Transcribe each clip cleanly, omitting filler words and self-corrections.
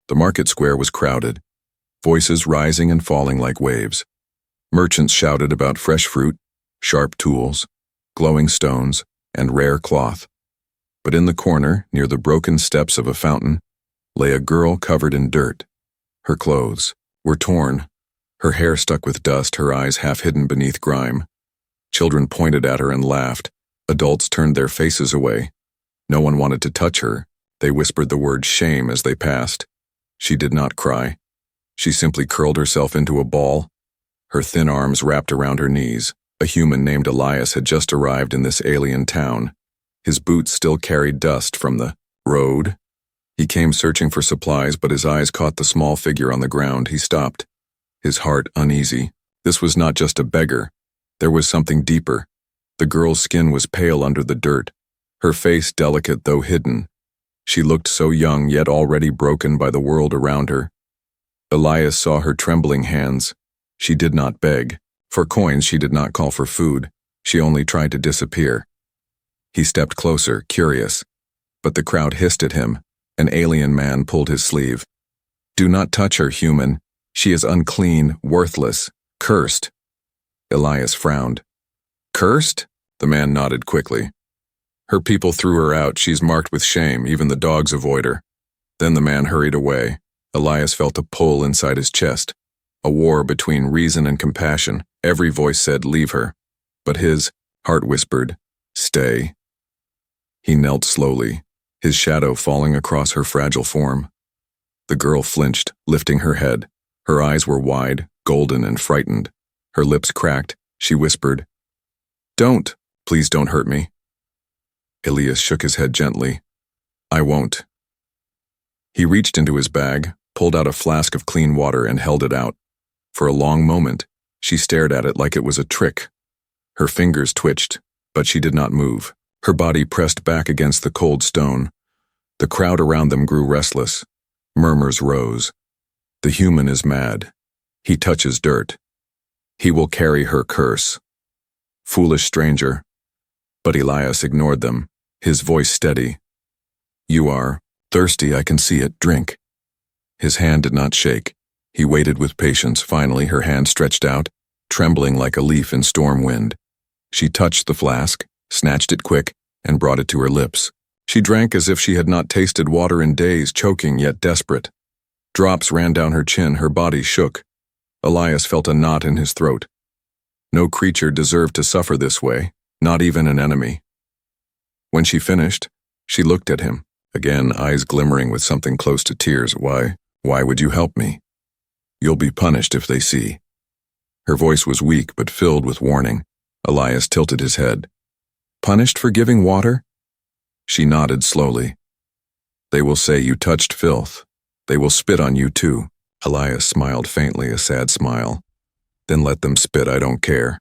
The market square was crowded, voices rising and falling like waves. Merchants shouted about fresh fruit, sharp tools, glowing stones, and rare cloth. But in the corner, near the broken steps of a fountain, lay a girl covered in dirt. Her clothes were torn, her hair stuck with dust, her eyes half hidden beneath grime. Children pointed at her and laughed. Adults turned their faces away. No one wanted to touch her. They whispered the word shame as they passed. She did not cry. She simply curled herself into a ball, her thin arms wrapped around her knees. A human named Elias had just arrived in this alien town. His boots still carried dust from the road. He came searching for supplies, but his eyes caught the small figure on the ground. He stopped, his heart uneasy. This was not just a beggar. There was something deeper. The girl's skin was pale under the dirt, her face delicate though hidden. She looked so young, yet already broken by the world around her. Elias saw her trembling hands. She did not beg. For coins, she did not call for food. She only tried to disappear. He stepped closer, curious. But the crowd hissed at him. An alien man pulled his sleeve. "Do not touch her, human. She is unclean, worthless, cursed." Elias frowned. "Cursed?" The man nodded quickly. "Her people threw her out. She's marked with shame. Even the dogs avoid her." Then the man hurried away. Elias felt a pull inside his chest. A war between reason and compassion. Every voice said, "Leave her." But his heart whispered, "Stay." He knelt slowly, his shadow falling across her fragile form. The girl flinched, lifting her head. Her eyes were wide, golden and frightened. Her lips cracked. She whispered, "Don't. Please don't hurt me." Elias shook his head gently. "I won't." He reached into his bag, pulled out a flask of clean water and held it out. For a long moment, she stared at it like it was a trick. Her fingers twitched, but she did not move. Her body pressed back against the cold stone. The crowd around them grew restless. Murmurs rose. "The human is mad. He touches dirt. He will carry her curse." "Foolish stranger." But Elias ignored them, his voice steady. "You are thirsty, I can see it. Drink." His hand did not shake. He waited with patience. Finally, her hand stretched out, trembling like a leaf in storm wind. She touched the flask, snatched it quick, and brought it to her lips. She drank as if she had not tasted water in days, choking yet desperate. Drops ran down her chin, her body shook. Elias felt a knot in his throat. No creature deserved to suffer this way, not even an enemy. When she finished, she looked at him, again eyes glimmering with something close to tears. Why would you help me? You'll be punished if they see." Her voice was weak but filled with warning. Elias tilted his head. "Punished for giving water?" She nodded slowly. "They will say you touched filth. They will spit on you too." Elias smiled faintly, a sad smile. "Then let them spit, I don't care."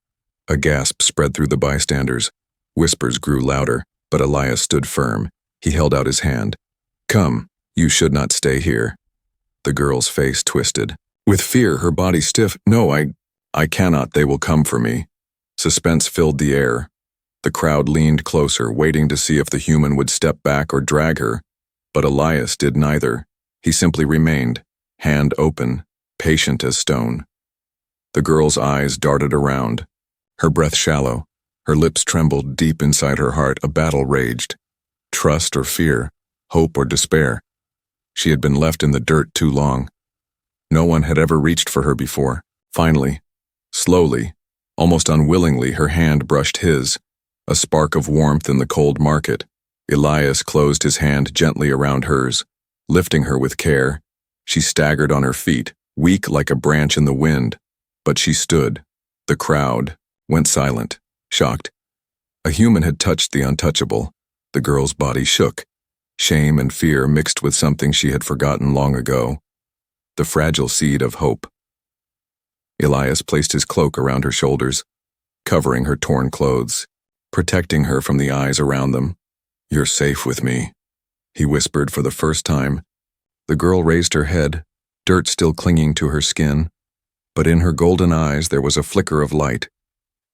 A gasp spread through the bystanders. Whispers grew louder, but Elias stood firm. He held out his hand. "Come, you should not stay here." The girl's face twisted. With fear, her body stiff. "No, I cannot. They will come for me." Suspense filled the air. The crowd leaned closer, waiting to see if the human would step back or drag her. But Elias did neither. He simply remained, hand open, patient as stone. The girl's eyes darted around, her breath shallow. Her lips trembled deep inside her heart. A battle raged. Trust or fear, hope or despair. She had been left in the dirt too long. No one had ever reached for her before. Finally, slowly, almost unwillingly, her hand brushed his, a spark of warmth in the cold market. Elias closed his hand gently around hers, lifting her with care. She staggered on her feet, weak like a branch in the wind, but she stood. The crowd went silent, shocked. A human had touched the untouchable. The girl's body shook. Shame and fear mixed with something she had forgotten long ago. The fragile seed of hope. Elias placed his cloak around her shoulders, covering her torn clothes, protecting her from the eyes around them. "You're safe with me," he whispered for the first time. The girl raised her head, dirt still clinging to her skin, but in her golden eyes there was a flicker of light.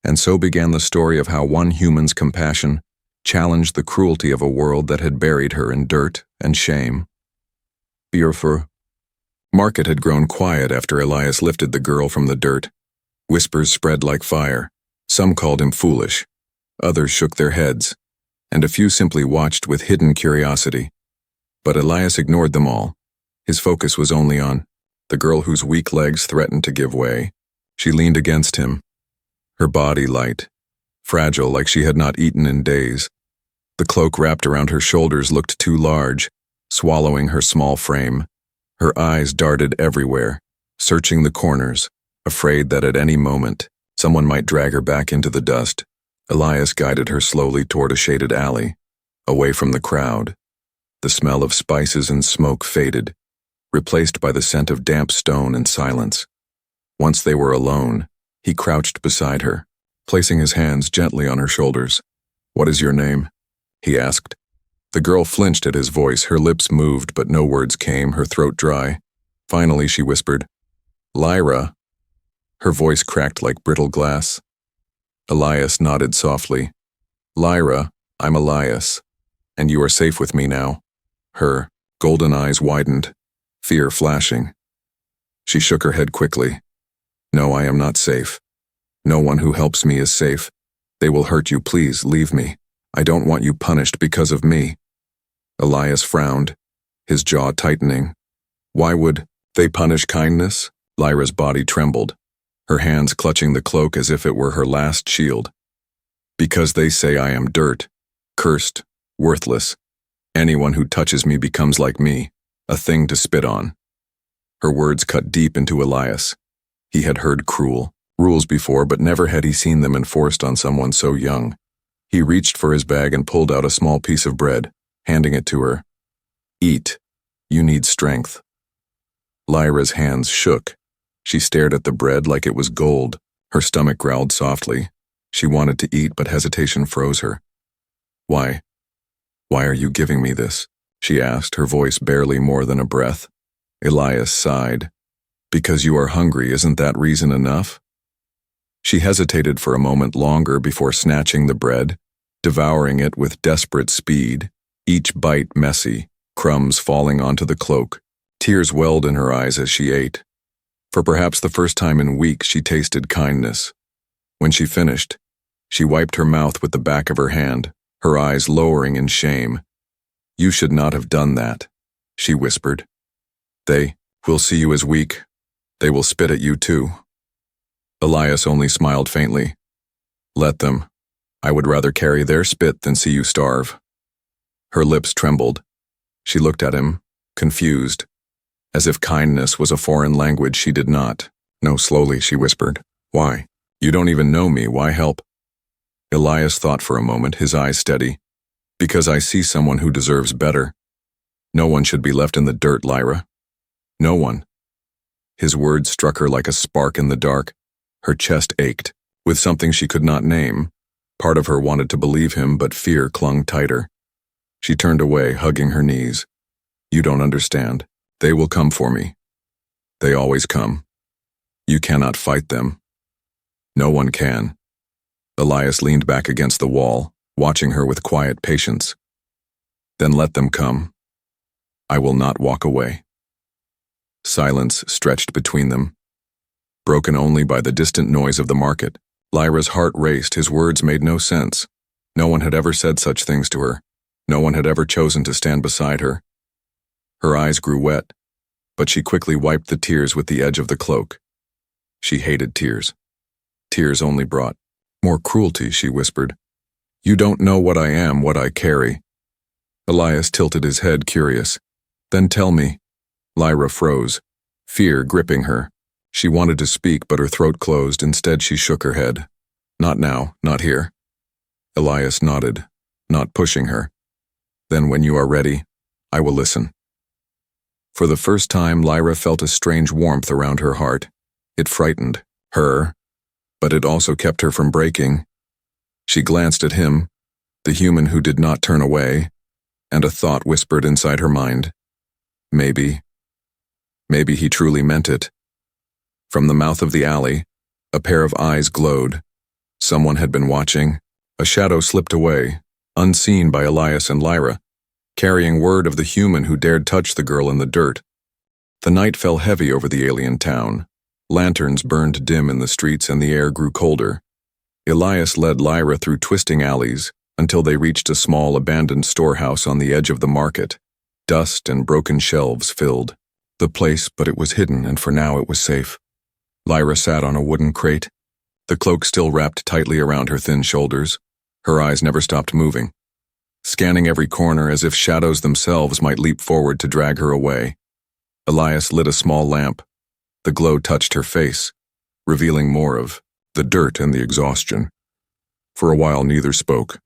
And so began the story of how one human's compassion challenged the cruelty of a world that had buried her in dirt and shame. Fearful, Market had grown quiet after Elias lifted the girl from the dirt. Whispers spread like fire. Some called him foolish. Others shook their heads, and a few simply watched with hidden curiosity. But Elias ignored them all. His focus was only on the girl whose weak legs threatened to give way. She leaned against him, her body light, fragile like she had not eaten in days. The cloak wrapped around her shoulders looked too large, swallowing her small frame. Her eyes darted everywhere, searching the corners, afraid that at any moment, someone might drag her back into the dust. Elias guided her slowly toward a shaded alley, away from the crowd. The smell of spices and smoke faded, replaced by the scent of damp stone and silence. Once they were alone, he crouched beside her, placing his hands gently on her shoulders. "What is your name?" he asked. The girl flinched at his voice, her lips moved but no words came, her throat dry. Finally she whispered, "Lyra." Her voice cracked like brittle glass. Elias nodded softly. "Lyra, I'm Elias, and you are safe with me now." Her golden eyes widened, fear flashing. She shook her head quickly. "No, I am not safe. No one who helps me is safe. They will hurt you, please, leave me. I don't want you punished because of me." Elias frowned, his jaw tightening. Why would they punish kindness? Lyra's body trembled, her hands clutching the cloak as if it were her last shield. "Because they say I am dirt, cursed, worthless. Anyone who touches me becomes like me, a thing to spit on." Her words cut deep into Elias. He had heard cruel rules before, but never had he seen them enforced on someone so young. He reached for his bag and pulled out a small piece of bread, handing it to her. "Eat. You need strength." Lyra's hands shook. She stared at the bread like it was gold. Her stomach growled softly. She wanted to eat, but hesitation froze her. Why are you giving me this?" she asked, her voice barely more than a breath. Elias sighed. "Because you are hungry, isn't that reason enough?" She hesitated for a moment longer before snatching the bread, devouring it with desperate speed, each bite messy, crumbs falling onto the cloak. Tears welled in her eyes as she ate. For perhaps the first time in weeks she tasted kindness. When she finished, she wiped her mouth with the back of her hand, her eyes lowering in shame. "You should not have done that," she whispered. "They will see you as weak. They will spit at you too." Elias only smiled faintly. "Let them. I would rather carry their spit than see you starve." Her lips trembled. She looked at him, confused, as if kindness was a foreign language she did not. "No, slowly," she whispered. "Why? You don't even know me. Why help?" Elias thought for a moment, his eyes steady. "Because I see someone who deserves better. No one should be left in the dirt, Lyra. No one." His words struck her like a spark in the dark. Her chest ached, with something she could not name. Part of her wanted to believe him, but fear clung tighter. She turned away, hugging her knees. "You don't understand. They will come for me. They always come. You cannot fight them. No one can." Elias leaned back against the wall, watching her with quiet patience. "Then let them come. I will not walk away." Silence stretched between them, broken only by the distant noise of the market. Lyra's heart raced, his words made no sense. No one had ever said such things to her. No one had ever chosen to stand beside her. Her eyes grew wet, but she quickly wiped the tears with the edge of the cloak. She hated tears. Tears only brought more cruelty, she whispered. "You don't know what I am, what I carry." Elias tilted his head, curious. "Then tell me." Lyra froze, fear gripping her. She wanted to speak, but her throat closed. Instead, she shook her head. "Not now, not here." Elias nodded, not pushing her. "Then when you are ready, I will listen." For the first time, Lyra felt a strange warmth around her heart. It frightened her, but it also kept her from breaking. She glanced at him, the human who did not turn away, and a thought whispered inside her mind. Maybe he truly meant it. From the mouth of the alley, a pair of eyes glowed. Someone had been watching. A shadow slipped away, unseen by Elias and Lyra, carrying word of the human who dared touch the girl in the dirt. The night fell heavy over the alien town. Lanterns burned dim in the streets and the air grew colder. Elias led Lyra through twisting alleys until they reached a small abandoned storehouse on the edge of the market. Dust and broken shelves filled the place, but it was hidden, and for now it was safe. Lyra sat on a wooden crate, the cloak still wrapped tightly around her thin shoulders. Her eyes never stopped moving, scanning every corner as if shadows themselves might leap forward to drag her away. Elias lit a small lamp. The glow touched her face, revealing more of the dirt and the exhaustion. For a while neither spoke,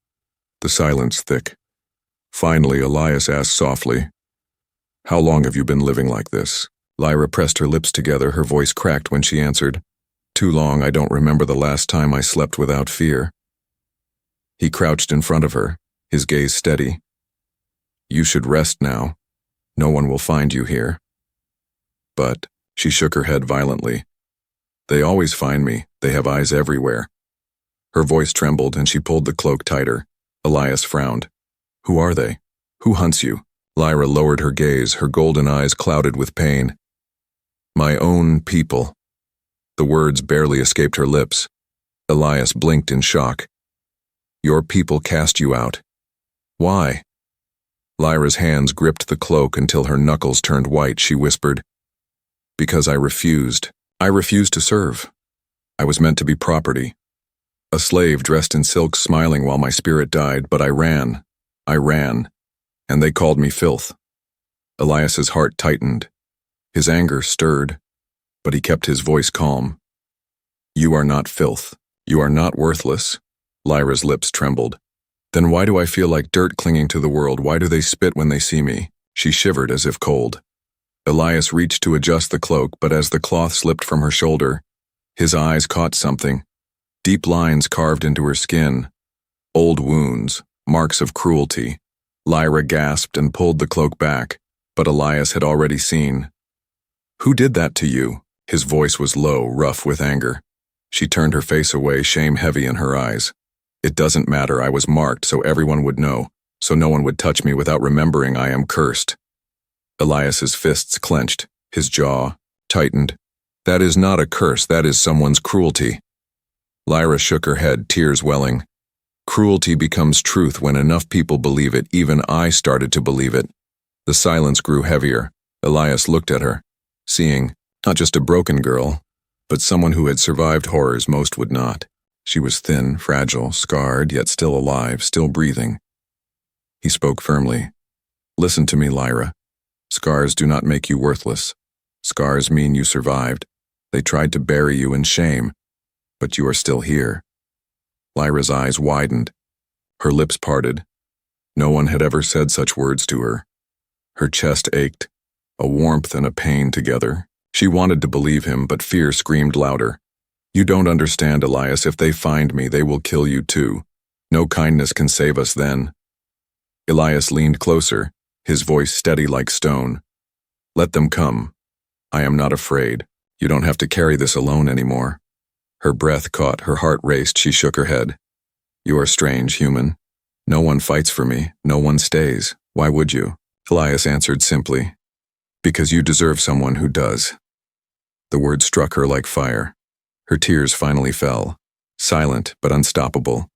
the silence thick. Finally, Elias asked softly, "How long have you been living like this?" Lyra pressed her lips together, her voice cracked when she answered, "Too long. I don't remember the last time I slept without fear." He crouched in front of her, his gaze steady. "You should rest now. No one will find you here." "But," she shook her head violently, "they always find me. They have eyes everywhere." Her voice trembled and she pulled the cloak tighter. Elias frowned. "Who are they? Who hunts you?" Lyra lowered her gaze, her golden eyes clouded with pain. "My own people." The words barely escaped her lips. Elias blinked in shock. "Your people cast you out. Why?" Lyra's hands gripped the cloak until her knuckles turned white. She whispered, "Because I refused. I refused to serve. I was meant to be property. A slave dressed in silk smiling while my spirit died, but I ran, and they called me filth." Elias's heart tightened. His anger stirred, but he kept his voice calm. "You are not filth. You are not worthless." Lyra's lips trembled. "Then why do I feel like dirt clinging to the world? Why do they spit when they see me?" She shivered as if cold. Elias reached to adjust the cloak, but as the cloth slipped from her shoulder, his eyes caught something. Deep lines carved into her skin. Old wounds, marks of cruelty. Lyra gasped and pulled the cloak back, but Elias had already seen. "Who did that to you?" His voice was low, rough with anger. She turned her face away, shame heavy in her eyes. "It doesn't matter. I was marked so everyone would know, so no one would touch me without remembering I am cursed." Elias's fists clenched, his jaw tightened. "That is not a curse, that is someone's cruelty." Lyra shook her head, tears welling. "Cruelty becomes truth when enough people believe it. Even I started to believe it." The silence grew heavier. Elias looked at her, seeing not just a broken girl, but someone who had survived horrors most would not. She was thin, fragile, scarred, yet still alive, still breathing. He spoke firmly. "Listen to me, Lyra. Scars do not make you worthless. Scars mean you survived. They tried to bury you in shame, but you are still here." Lyra's eyes widened. Her lips parted. No one had ever said such words to her. Her chest ached, a warmth and a pain together. She wanted to believe him, but fear screamed louder. "You don't understand, Elias. If they find me, they will kill you too. No kindness can save us then." Elias leaned closer, his voice steady like stone. "Let them come. I am not afraid. You don't have to carry this alone anymore." Her breath caught, her heart raced, she shook her head. "You are strange, human. No one fights for me, no one stays. Why would you?" Elias answered simply, "Because you deserve someone who does." The words struck her like fire. Her tears finally fell, silent but unstoppable.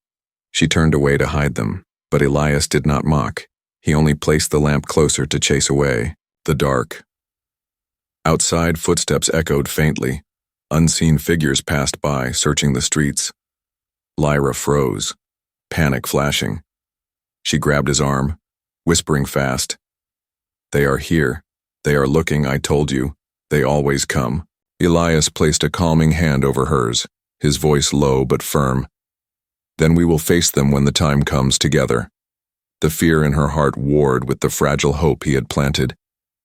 She turned away to hide them, but Elias did not mock. He only placed the lamp closer to chase away the dark. Outside, footsteps echoed faintly. Unseen figures passed by, searching the streets. Lyra froze, panic flashing. She grabbed his arm, whispering fast, "They are here. They are looking, I told you. They always come." Elias placed a calming hand over hers, his voice low but firm. "Then we will face them when the time comes together." The fear in her heart warred with the fragile hope he had planted,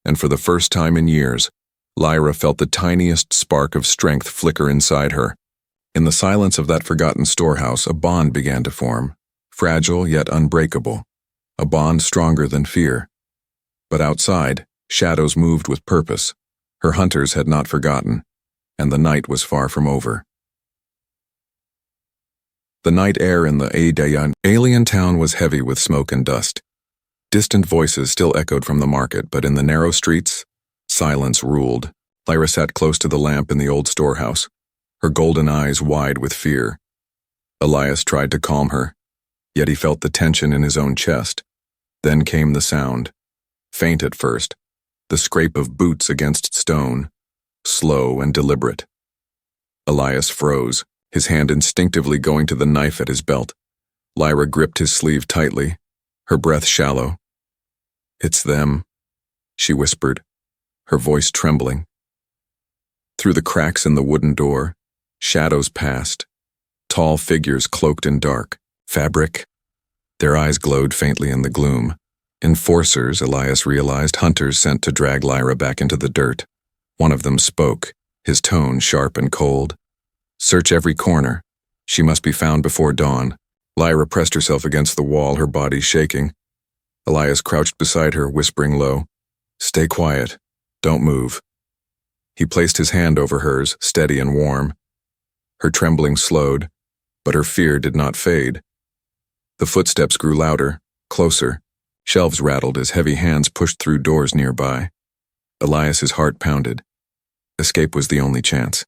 and for the first time in years, Lyra felt the tiniest spark of strength flicker inside her. In the silence of that forgotten storehouse, a bond began to form, fragile yet unbreakable, a bond stronger than fear. But outside, shadows moved with purpose. Her hunters had not forgotten, and the night was far from over. The night air in the alien town was heavy with smoke and dust. Distant voices still echoed from the market, but in the narrow streets, Silence ruled. Lyra sat close to the lamp in the old storehouse, her golden eyes wide with fear. Elias tried to calm her, yet he felt the tension in his own chest. Then came the sound. Faint at first, the scrape of boots against stone, slow and deliberate. Elias froze, his hand instinctively going to the knife at his belt. Lyra gripped his sleeve tightly, her breath shallow. "It's them," she whispered, her voice trembling. Through the cracks in the wooden door, shadows passed, tall figures cloaked in dark fabric. Their eyes glowed faintly in the gloom. Enforcers, Elias realized, hunters sent to drag Lyra back into the dirt. One of them spoke, his tone sharp and cold. "Search every corner. She must be found before dawn." Lyra pressed herself against the wall, her body shaking. Elias crouched beside her, whispering low, "Stay quiet. Don't move." He placed his hand over hers, steady and warm. Her trembling slowed, but her fear did not fade. The footsteps grew louder, closer. Shelves rattled as heavy hands pushed through doors nearby. Elias's heart pounded. Escape was the only chance.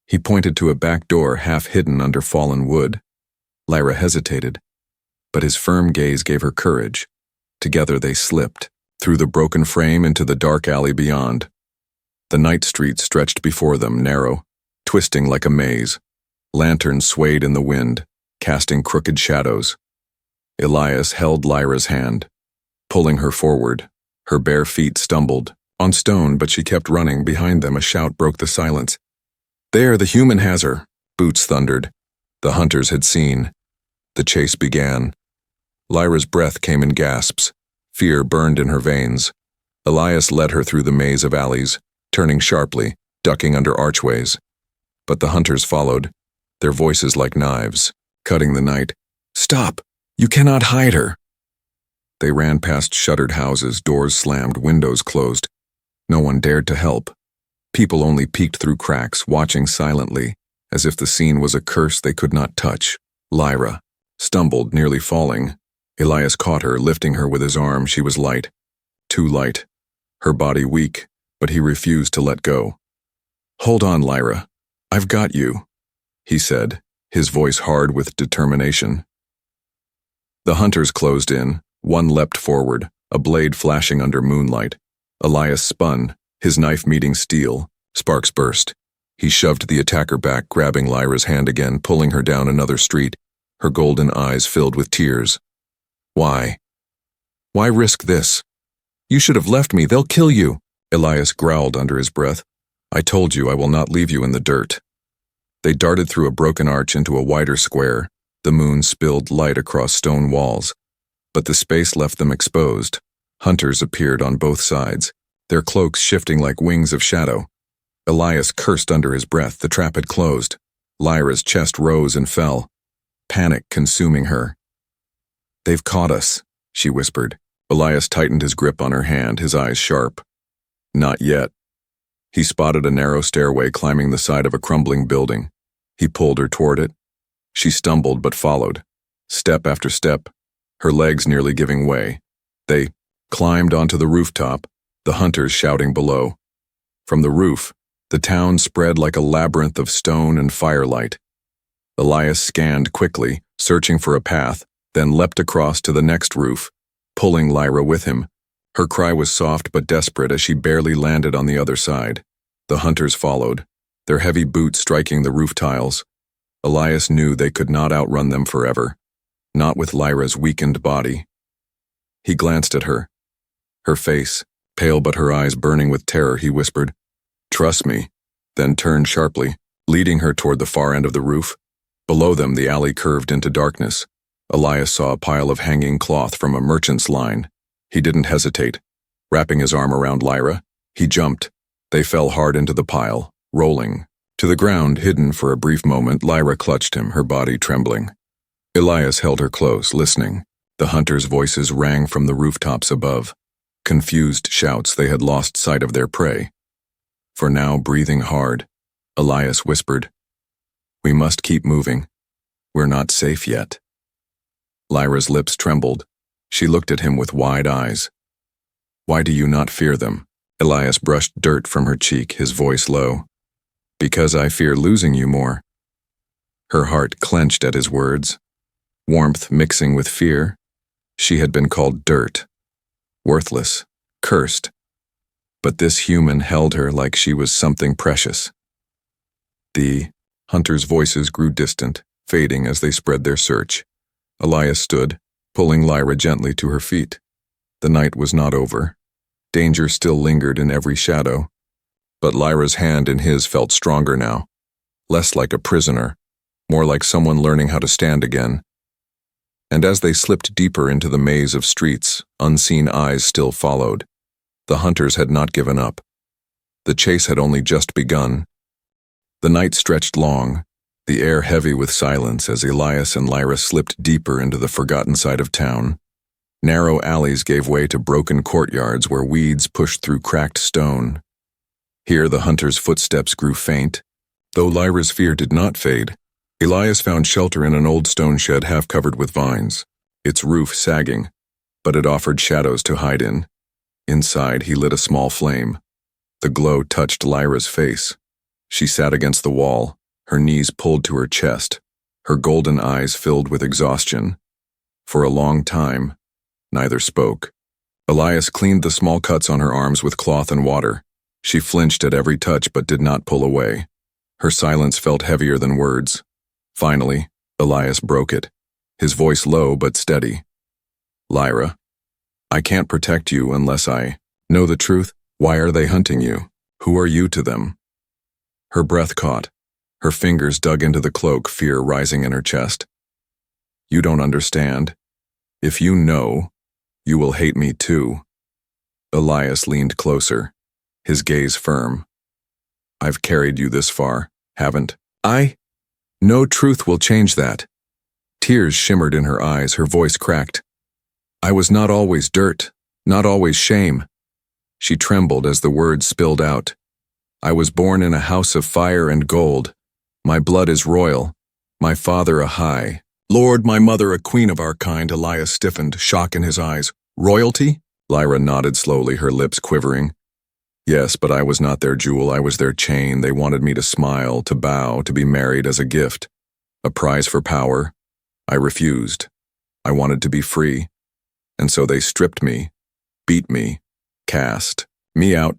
He pointed to a back door half hidden under fallen wood. Lyra hesitated, but his firm gaze gave her courage. Together they slipped, through the broken frame into the dark alley beyond. The night street stretched before them, narrow, twisting like a maze. Lanterns swayed in the wind, casting crooked shadows. Elias held Lyra's hand, pulling her forward. Her bare feet stumbled, on stone, but she kept running. Behind them, a shout broke the silence. "There, the human has her!" Boots thundered. The hunters had seen. The chase began. Lyra's breath came in gasps. Fear burned in her veins. Elias led her through the maze of alleys, turning sharply, ducking under archways. But the hunters followed, their voices like knives, cutting the night. "Stop! You cannot hide her!" They ran past shuttered houses, doors slammed, windows closed. No one dared to help. People only peeked through cracks, watching silently, as if the scene was a curse they could not touch. Lyra stumbled, nearly falling. Elias caught her, lifting her with his arm. She was light. Too light. Her body weak, but he refused to let go. "Hold on, Lyra. I've got you," he said, his voice hard with determination. The hunters closed in. One leapt forward, a blade flashing under moonlight. Elias spun, his knife meeting steel. Sparks burst. He shoved the attacker back, grabbing Lyra's hand again, pulling her down another street, her golden eyes filled with tears. "Why? Why risk this? You should have left me. They'll kill you," Elias growled under his breath. "I told you I will not leave you in the dirt." They darted through a broken arch into a wider square. The moon spilled light across stone walls, but the space left them exposed. Hunters appeared on both sides, their cloaks shifting like wings of shadow. Elias cursed under his breath. The trap had closed. Lyra's chest rose and fell, panic consuming her. "They've caught us," she whispered. Elias tightened his grip on her hand, his eyes sharp. Not yet. He spotted a narrow stairway climbing the side of a crumbling building. He pulled her toward it. She stumbled but followed, step after step, her legs nearly giving way. They climbed onto the rooftop, the hunters shouting below. From the roof, the town spread like a labyrinth of stone and firelight. Elias scanned quickly, searching for a path, then leapt across to the next roof, pulling Lyra with him. Her cry was soft but desperate as she barely landed on the other side. The hunters followed, their heavy boots striking the roof tiles. Elias knew they could not outrun them forever, not with Lyra's weakened body. He glanced at her. Her face, pale but her eyes burning with terror, he whispered, "Trust me," then turned sharply, leading her toward the far end of the roof. Below them, the alley curved into darkness. Elias saw a pile of hanging cloth from a merchant's line. He didn't hesitate. Wrapping his arm around Lyra, he jumped. They fell hard into the pile, rolling. To the ground, hidden for a brief moment, Lyra clutched him, her body trembling. Elias held her close, listening. The hunters' voices rang from the rooftops above. Confused shouts they had lost sight of their prey. For now, breathing hard, Elias whispered, "We must keep moving. We're not safe yet." Lyra's lips trembled. She looked at him with wide eyes. "Why do you not fear them?" Elias brushed dirt from her cheek, his voice low. Because I fear losing you more. Her heart clenched at his words, warmth mixing with fear. She had been called dirt, worthless, cursed. But this human held her like she was something precious. The hunters' voices grew distant, fading as they spread their search. Elias stood, pulling Lyra gently to her feet. The night was not over. Danger still lingered in every shadow. But Lyra's hand in his felt stronger now, less like a prisoner, more like someone learning how to stand again. And as they slipped deeper into the maze of streets, unseen eyes still followed. The hunters had not given up. The chase had only just begun. The night stretched long, the air heavy with silence as Elias and Lyra slipped deeper into the forgotten side of town. Narrow alleys gave way to broken courtyards where weeds pushed through cracked stone. Here the hunters' footsteps grew faint. Though Lyra's fear did not fade, Elias found shelter in an old stone shed half covered with vines, its roof sagging, but it offered shadows to hide in. Inside he lit a small flame. The glow touched Lyra's face. She sat against the wall, her knees pulled to her chest, her golden eyes filled with exhaustion. For a long time, neither spoke. Elias cleaned the small cuts on her arms with cloth and water. She flinched at every touch but did not pull away. Her silence felt heavier than words. Finally, Elias broke it, his voice low but steady. Lyra, I can't protect you unless I know the truth. Why are they hunting you? Who are you to them? Her breath caught. Her fingers dug into the cloak, fear rising in her chest. You don't understand. If you know, you will hate me too. Elias leaned closer, his gaze firm. I've carried you this far, haven't I? No truth will change that. Tears shimmered in her eyes, her voice cracked. I was not always dirt, not always shame. She trembled as the words spilled out. I was born in a house of fire and gold. My blood is royal, my father a high lord, my mother a queen of our kind. Elias stiffened, shock in his eyes. Royalty? Lyra nodded slowly, her lips quivering. Yes, but I was not their jewel, I was their chain. They wanted me to smile, to bow, to be married as a gift. A prize for power. I refused. I wanted to be free. And so they stripped me, beat me, cast me out.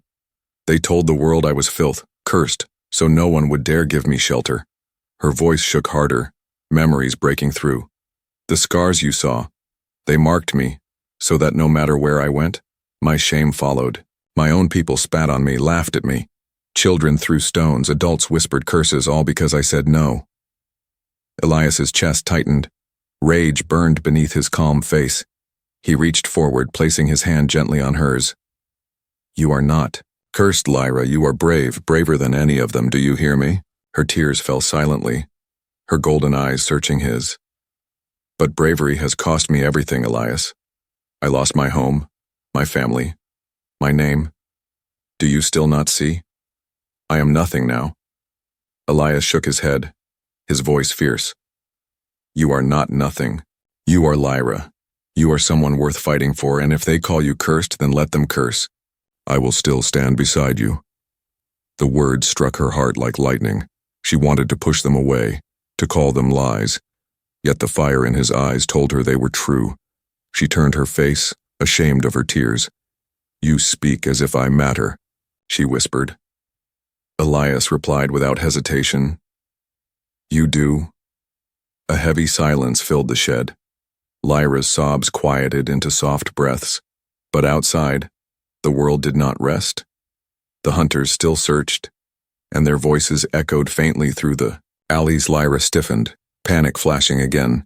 They told the world I was filth, cursed, so no one would dare give me shelter. Her voice shook harder, memories breaking through. The scars you saw, they marked me, so that no matter where I went, my shame followed. My own people spat on me, laughed at me. Children threw stones, adults whispered curses, all because I said no. Elias's chest tightened. Rage burned beneath his calm face. He reached forward, placing his hand gently on hers. You are not cursed, Lyra. You are brave, braver than any of them. Do you hear me? Her tears fell silently, her golden eyes searching his. But bravery has cost me everything, Elias. I lost my home, my family, my name. Do you still not see? I am nothing now. Elias shook his head, his voice fierce. You are not nothing. You are Lyra. You are someone worth fighting for, and if they call you cursed, then let them curse. I will still stand beside you. The words struck her heart like lightning. She wanted to push them away, to call them lies. Yet the fire in his eyes told her they were true. She turned her face, ashamed of her tears. You speak as if I matter, she whispered. Elias replied without hesitation. You do. A heavy silence filled the shed. Lyra's sobs quieted into soft breaths, but outside, the world did not rest. The hunters still searched, and their voices echoed faintly through the alleys. Lyra stiffened, panic flashing again.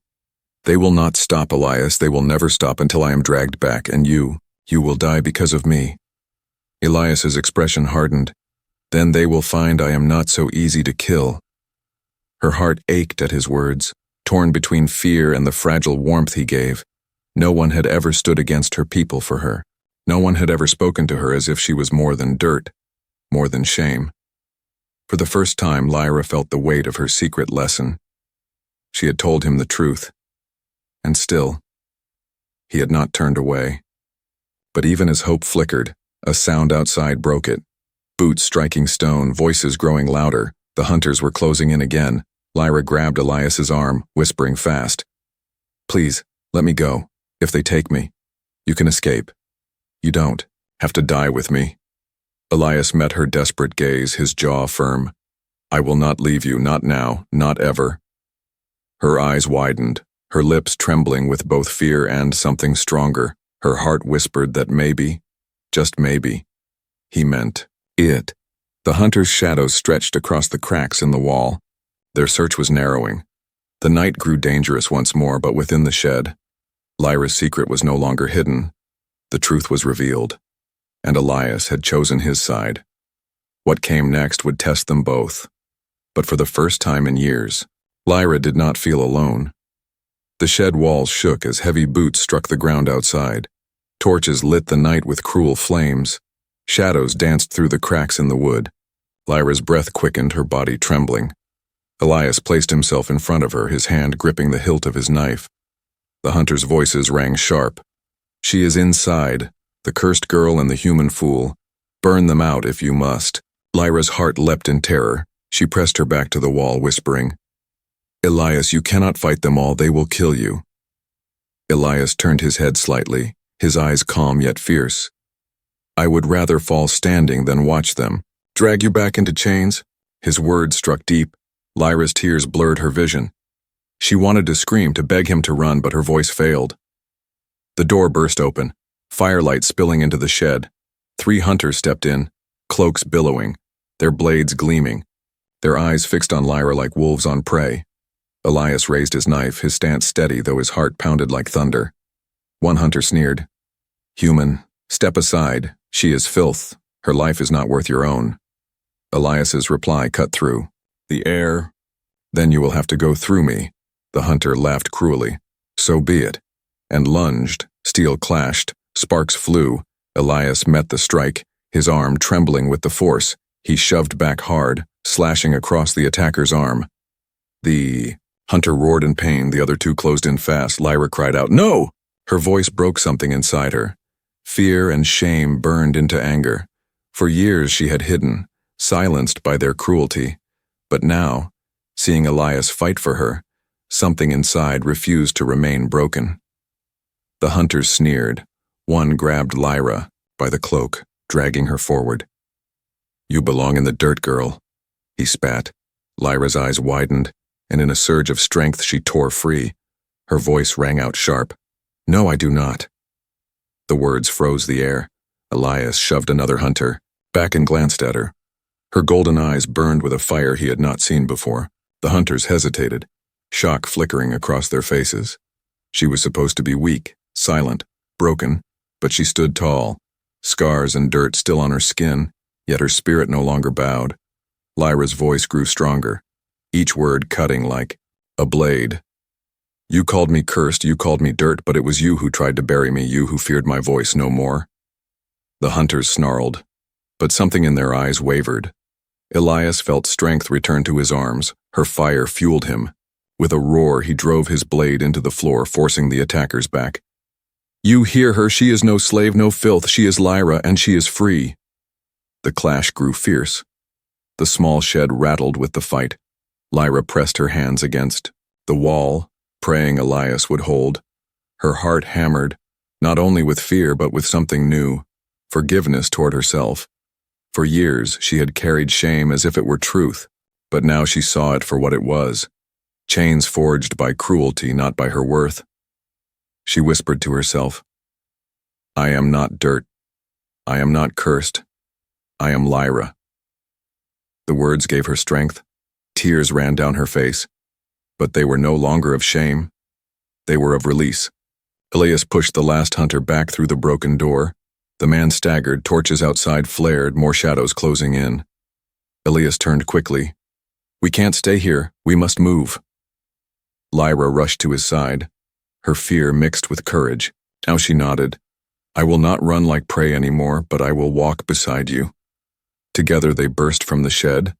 They will not stop, Elias. They will never stop until I am dragged back, and you will die because of me. Elias's expression hardened. Then they will find I am not so easy to kill. Her heart ached at his words, torn between fear and the fragile warmth he gave. No one had ever stood against her people for her. No one had ever spoken to her as if she was more than dirt, more than shame. For the first time, Lyra felt the weight of her secret lesson. She had told him the truth, and still, he had not turned away. But even as hope flickered, A sound outside broke it. Boots striking stone, voices growing louder. The hunters were closing in again. Lyra grabbed Elias's arm, whispering fast. Please, let me go. If they take me, you can escape. You don't have to die with me. Elias met her desperate gaze, his jaw firm. I will not leave you, not now, not ever. Her eyes widened, her lips trembling with both fear and something stronger. Her heart whispered that maybe, just maybe, he meant it. The hunters' shadows stretched across the cracks in the wall. Their search was narrowing. The night grew dangerous once more, but within the shed, Lyra's secret was no longer hidden. The truth was revealed, and Elias had chosen his side. What came next would test them both. But for the first time in years, Lyra did not feel alone. The shed walls shook as heavy boots struck the ground outside. Torches lit the night with cruel flames. Shadows danced through the cracks in the wood. Lyra's breath quickened, her body trembling. Elias placed himself in front of her, his hand gripping the hilt of his knife. The hunters' voices rang sharp. She is inside, the cursed girl and the human fool. Burn them out if you must. Lyra's heart leapt in terror. She pressed her back to the wall, whispering, Elias, you cannot fight them all, they will kill you. Elias turned his head slightly, his eyes calm yet fierce. I would rather fall standing than watch them. Drag you back into chains? His words struck deep. Lyra's tears blurred her vision. She wanted to scream, to beg him to run, but her voice failed. The door burst open, firelight spilling into the shed. 3 hunters stepped in, cloaks billowing, their blades gleaming, their eyes fixed on Lyra like wolves on prey. Elias raised his knife, his stance steady, though his heart pounded like thunder. One hunter sneered, Human, step aside. She is filth. Her life is not worth your own. Elias's reply cut through. The air. Then you will have to go through me. The hunter laughed cruelly. So be it. And lunged. Steel clashed. Sparks flew. Elias met the strike, his arm trembling with the force. He shoved back hard, slashing across the attacker's arm. The hunter roared in pain. The other 2 closed in fast. Lyra cried out, No! Her voice broke something inside her. Fear and shame burned into anger. For years she had hidden, silenced by their cruelty. But now, seeing Elias fight for her, something inside refused to remain broken. The hunters sneered. One grabbed Lyra by the cloak, dragging her forward. You belong in the dirt, girl, he spat. Lyra's eyes widened, and in a surge of strength she tore free. Her voice rang out sharp. No, I do not. The words froze the air. Elias shoved another hunter back and glanced at her. Her golden eyes burned with a fire he had not seen before. The hunters hesitated, shock flickering across their faces. She was supposed to be weak, silent, broken, but she stood tall, scars and dirt still on her skin, yet her spirit no longer bowed. Lyra's voice grew stronger, each word cutting like a blade. You called me cursed, you called me dirt, but it was you who tried to bury me, you who feared my voice no more. The hunters snarled, but something in their eyes wavered. Elias felt strength return to his arms. Her fire fueled him. With a roar, he drove his blade into the floor, forcing the attackers back. You hear her, she is no slave, no filth, she is Lyra, and she is free. The clash grew fierce. The small shed rattled with the fight. Lyra pressed her hands against the wall, praying Elias would hold. Her heart hammered, not only with fear but with something new, forgiveness toward herself. For years she had carried shame as if it were truth, but now she saw it for what it was. Chains forged by cruelty, not by her worth. She whispered to herself, I am not dirt. I am not cursed. I am Lyra. The words gave her strength. Tears ran down her face. But they were no longer of shame. They were of release. Elias pushed the last hunter back through the broken door. The man staggered, torches outside flared, more shadows closing in. Elias turned quickly. We can't stay here, we must move. Lyra rushed to his side, her fear mixed with courage. Now she nodded. I will not run like prey anymore, but I will walk beside you. Together they burst from the shed,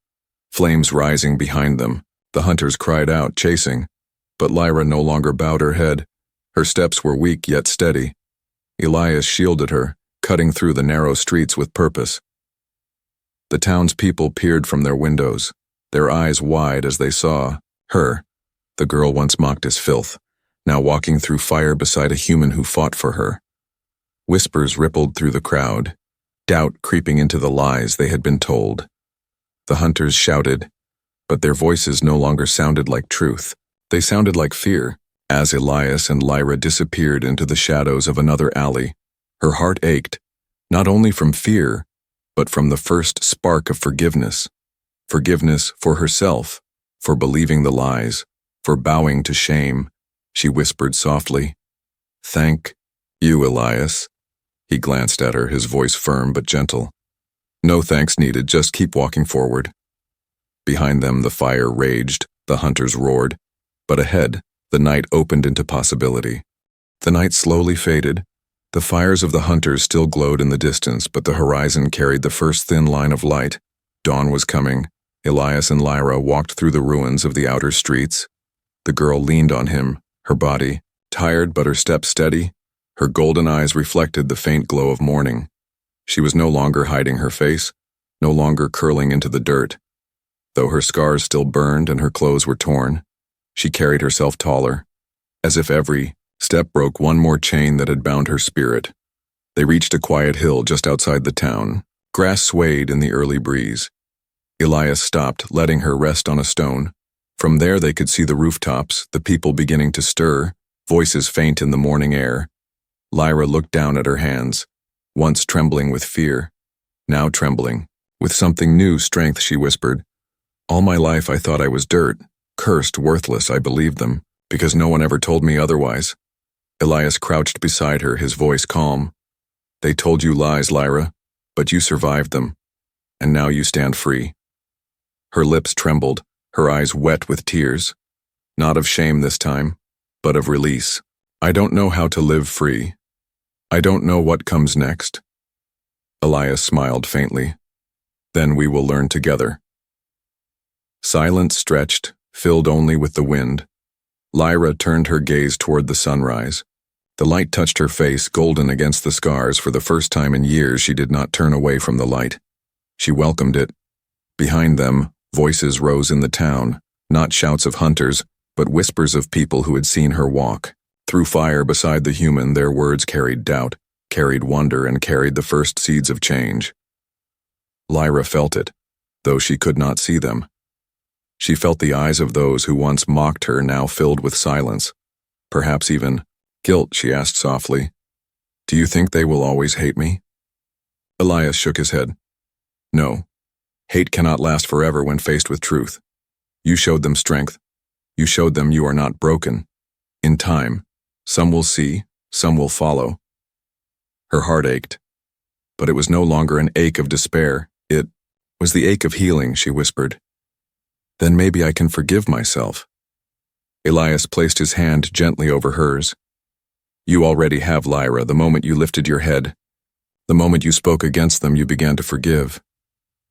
flames rising behind them. The hunters cried out, chasing, but Lyra no longer bowed her head. Her steps were weak yet steady. Elias shielded her, cutting through the narrow streets with purpose. The townspeople peered from their windows, their eyes wide as they saw her, the girl once mocked as filth, now walking through fire beside a human who fought for her. Whispers rippled through the crowd, doubt creeping into the lies they had been told. The hunters shouted, but their voices no longer sounded like truth. They sounded like fear. As Elias and Lyra disappeared into the shadows of another alley, her heart ached, not only from fear, but from the first spark of forgiveness. Forgiveness for herself, for believing the lies, for bowing to shame. She whispered softly, "Thank you, Elias." He glanced at her, his voice firm but gentle. "No thanks needed, just keep walking forward." Behind them the fire raged, the hunters roared, but ahead the night opened into possibility. The night slowly faded. The fires of the hunters still glowed in the distance, but the horizon carried the first thin line of light. Dawn was coming. Elias and Lyra walked through the ruins of the outer streets. The girl leaned on him, her body tired but her step steady. Her golden eyes reflected the faint glow of morning. She was no longer hiding her face, no longer curling into the dirt. Though her scars still burned and her clothes were torn, she carried herself taller, as if every step broke one more chain that had bound her spirit. They reached a quiet hill just outside the town. Grass swayed in the early breeze. Elias stopped, letting her rest on a stone. From there they could see the rooftops, the people beginning to stir, voices faint in the morning air. Lyra looked down at her hands, once trembling with fear, now trembling with something new strength. She whispered, "All my life I thought I was dirt, cursed, worthless. I believed them, because no one ever told me otherwise." Elias crouched beside her, his voice calm. "They told you lies, Lyra, but you survived them, and now you stand free." Her lips trembled, her eyes wet with tears. Not of shame this time, but of release. "I don't know how to live free. I don't know what comes next." Elias smiled faintly. "Then we will learn together." Silence stretched, filled only with the wind. Lyra turned her gaze toward the sunrise. The light touched her face, golden against the scars. For the first time in years, she did not turn away from the light. She welcomed it. Behind them, voices rose in the town, not shouts of hunters, but whispers of people who had seen her walk. Through fire beside the human, their words carried doubt, carried wonder, and carried the first seeds of change. Lyra felt it, though she could not see them. She felt the eyes of those who once mocked her now filled with silence, perhaps even guilt. She asked softly, "Do you think they will always hate me?" Elias shook his head. "No. Hate cannot last forever when faced with truth. You showed them strength. You showed them you are not broken. In time, some will see, some will follow." Her heart ached, but it was no longer an ache of despair. It was the ache of healing. She whispered, "Then maybe I can forgive myself." Elias placed his hand gently over hers. "You already have, Lyra. The moment you lifted your head, the moment you spoke against them, you began to forgive."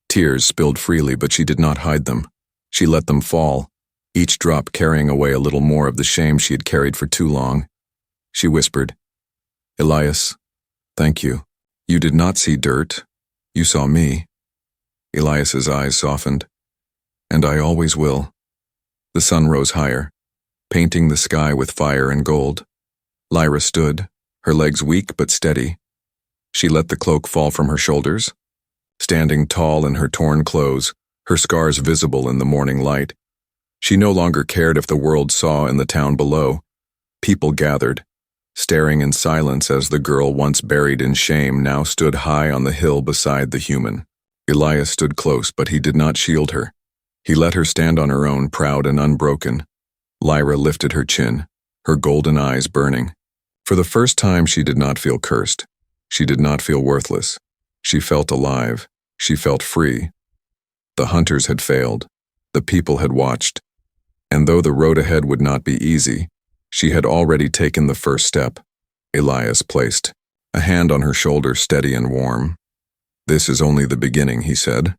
Tears spilled freely, but she did not hide them. She let them fall, each drop carrying away a little more of the shame she had carried for too long. She whispered, "Elias, thank you. You did not see dirt. You saw me." Elias's eyes softened. "And I always will." The sun rose higher, painting the sky with fire and gold. Lyra stood, her legs weak but steady. She let the cloak fall from her shoulders, standing tall in her torn clothes, her scars visible in the morning light. She no longer cared if the world saw in the town below. People gathered, staring in silence as the girl once buried in shame now stood high on the hill beside the human. Elias stood close, but he did not shield her. He let her stand on her own, proud and unbroken. Lyra lifted her chin, her golden eyes burning. For the first time, she did not feel cursed. She did not feel worthless. She felt alive. She felt free. The hunters had failed. The people had watched. And though the road ahead would not be easy, she had already taken the first step. Elias placed a hand on her shoulder, steady and warm. "This is only the beginning," he said.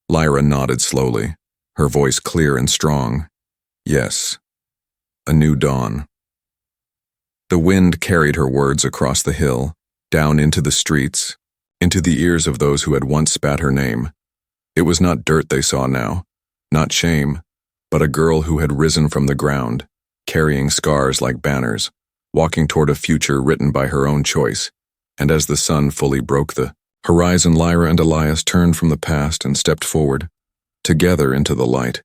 Lyra nodded slowly, her voice clear and strong. "Yes, a new dawn." The wind carried her words across the hill, down into the streets, into the ears of those who had once spat her name. It was not dirt they saw now, not shame, but a girl who had risen from the ground, carrying scars like banners, walking toward a future written by her own choice. And as the sun fully broke the horizon, Lyra and Elias turned from the past and stepped forward, together into the light.